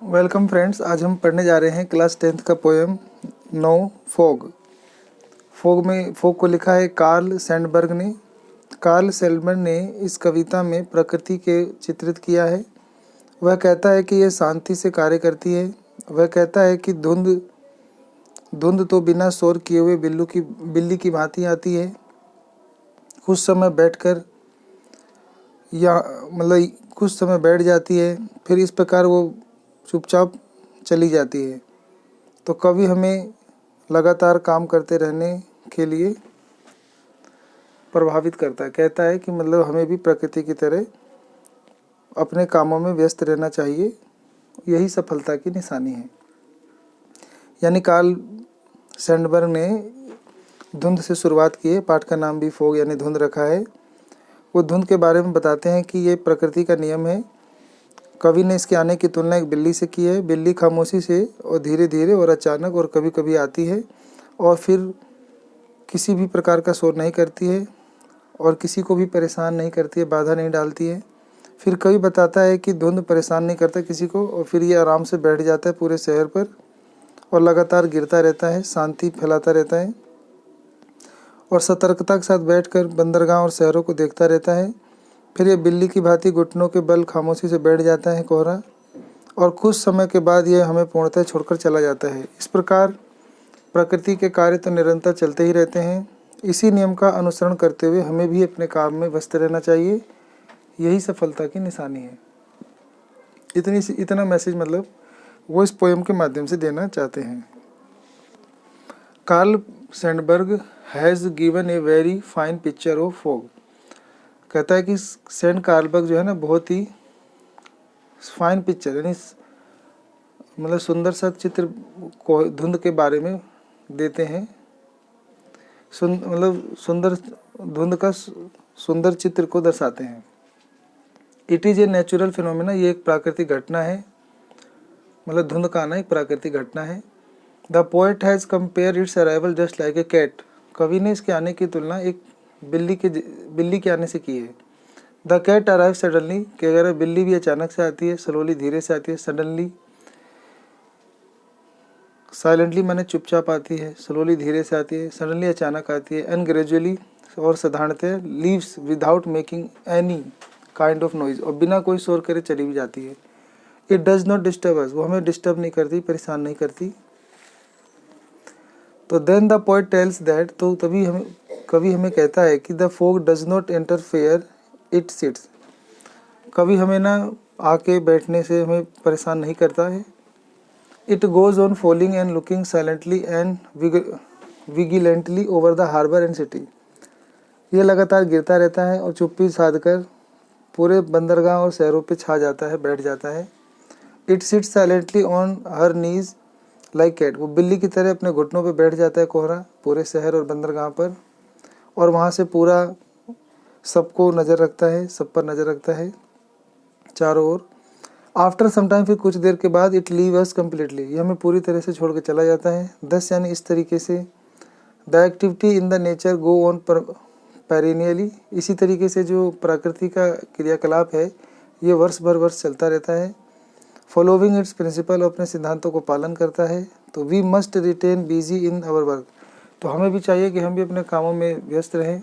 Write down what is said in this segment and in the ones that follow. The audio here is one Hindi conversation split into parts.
वेलकम फ्रेंड्स, आज हम पढ़ने जा रहे हैं क्लास 10th का पोएम नो फोग। फोग को लिखा है कार्ल सैंडबर्ग ने। कार्ल सैंडबर्ग ने इस कविता में प्रकृति के चित्रित किया है। वह कहता है कि यह शांति से कार्य करती है। वह कहता है कि धुंध धुंध तो बिना शोर किए हुए बिल्ली की भांति आती है। कुछ समय बैठकर या कुछ समय बैठ जाती है, फिर इस प्रकार वो चुपचाप चली जाती है। तो कवि हमें लगातार काम करते रहने के लिए प्रभावित करता है। कहता है कि हमें भी प्रकृति की तरह अपने कामों में व्यस्त रहना चाहिए, यही सफलता की निशानी है। यानी कार्ल सैंडबर्ग ने धुंध से शुरुआत की है। पाठ का नाम भी फोग यानी धुंध रखा है। वो धुंध के बारे में बताते हैं कि ये प्रकृति का नियम है। कवि ने इसके आने की तुलना एक बिल्ली से की है। बिल्ली खामोशी से और धीरे धीरे और अचानक और कभी कभी आती है और फिर किसी भी प्रकार का शोर नहीं करती है और किसी को भी परेशान नहीं करती है, बाधा नहीं डालती है। फिर कवि बताता है कि धुंध परेशान नहीं करता किसी को और फिर ये आराम से बैठ जाता है पूरे शहर पर और लगातार गिरता रहता है, शांति फैलाता रहता है और सतर्कता के साथ बैठकर बंदरगाह और शहरों को देखता रहता है। फिर यह बिल्ली की भांति घुटनों के बल खामोशी से बैठ जाता है कोहरा और कुछ समय के बाद यह हमें पूर्णतः छोड़कर चला जाता है। इस प्रकार प्रकृति के कार्य तो निरंतर चलते ही रहते हैं। इसी नियम का अनुसरण करते हुए हमें भी अपने काम में व्यस्त रहना चाहिए, यही सफलता की निशानी है। इतना मैसेज वो इस पोएम के माध्यम से देना चाहते हैं। Karl Sandberg has given a very fine picture of fog. कहता है कि सेंट कार्लबर्ग जो है ना, बहुत ही फाइन पिक्चर यानी सुंदर सा चित्र को धुंध के बारे में देते हैं। सुंदर धुंध का सुंदर चित्र को दर्शाते हैं। It is a natural phenomena, ये एक प्राकृतिक घटना है। धुंध का आना एक प्राकृतिक घटना है। The poet has compare its arrival just like a cat. कवि ने इसके आने की तुलना एक बिल्ली के आने से की है। द कैट अराइव सडनली, कि अगर बिल्ली भी अचानक से आती है, स्लोली धीरे से आती है, सडनली साइलेंटली माने चुपचाप आती है, स्लोली धीरे से आती है, सडनली अचानक आती है, एंड ग्रेजुअली और साधारणतः leaves without making any kind of noise, और बिना कोई शोर करे चली भी जाती है। It does not disturb us, वो हमें डिस्टर्ब नहीं करती, परेशान नहीं करती। तो then the poet tells that, तो तभी कवि हमें कहता है कि the fog does not interfere, it sits. कभी हमें ना आके बैठने से हमें परेशान नहीं करता है। It goes on falling and looking silently and vigilantly over the harbour and city. ये लगातार गिरता रहता है और चुप्पी साध कर पूरे बंदरगाह और शहरों पे छा जाता है, बैठ जाता है। It sits silently on her knees like cat, वो बिल्ली की तरह अपने घुटनों पे बैठ जाता है कोहरा पूरे शहर और बंदरगाह पर, और वहाँ से पूरा सबको नज़र रखता है, सब पर नज़र रखता है चारों ओर। आफ्टर सम टाइम, फिर कुछ देर के बाद, इट लीव अस कम्प्लीटली, ये हमें पूरी तरह से छोड़ के चला जाता है। दस यानी इस तरीके से the activity in the nature go on perennially, इसी तरीके से जो प्रकृति का क्रियाकलाप है ये वर्ष चलता रहता है। फॉलोइंग इट्स प्रिंसिपल, अपने सिद्धांतों को पालन करता है। तो we must retain busy in our work, तो हमें भी चाहिए कि हम भी अपने कामों में व्यस्त रहें।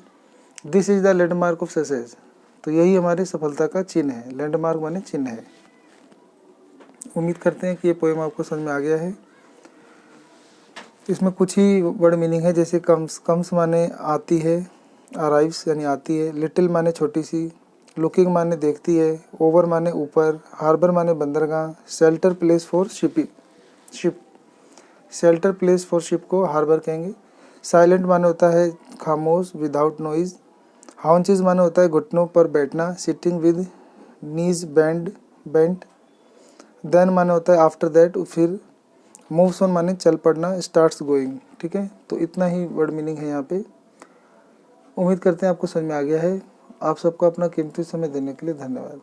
This is the landmark of success, तो यही हमारी सफलता का चिन्ह है। लैंडमार्क माने चिन्ह है। उम्मीद करते हैं कि ये पोएम आपको समझ में आ गया है। इसमें कुछ ही वर्ड मीनिंग है, जैसे कम्स माने आती है, अराइव्स यानी आती है, लिटिल माने छोटी सी, लुकिंग माने देखती है, ओवर माने ऊपर, हार्बर माने बंदरगाह, shelter place for ship, shelter place for ship को हार्बर कहेंगे। साइलेंट माने होता है खामोश, विदाउट नॉइज। हाउंचेस माने होता है घुटनों पर बैठना, sitting with knees bent. Then माने होता है आफ्टर दैट, फिर। मूव्स ऑन माने चल पड़ना, स्टार्ट्स गोइंग। ठीक है, तो इतना ही वर्ड मीनिंग है यहाँ पे। उम्मीद करते हैं आपको समझ में आ गया है। आप सबको अपना कीमती समय देने के लिए धन्यवाद।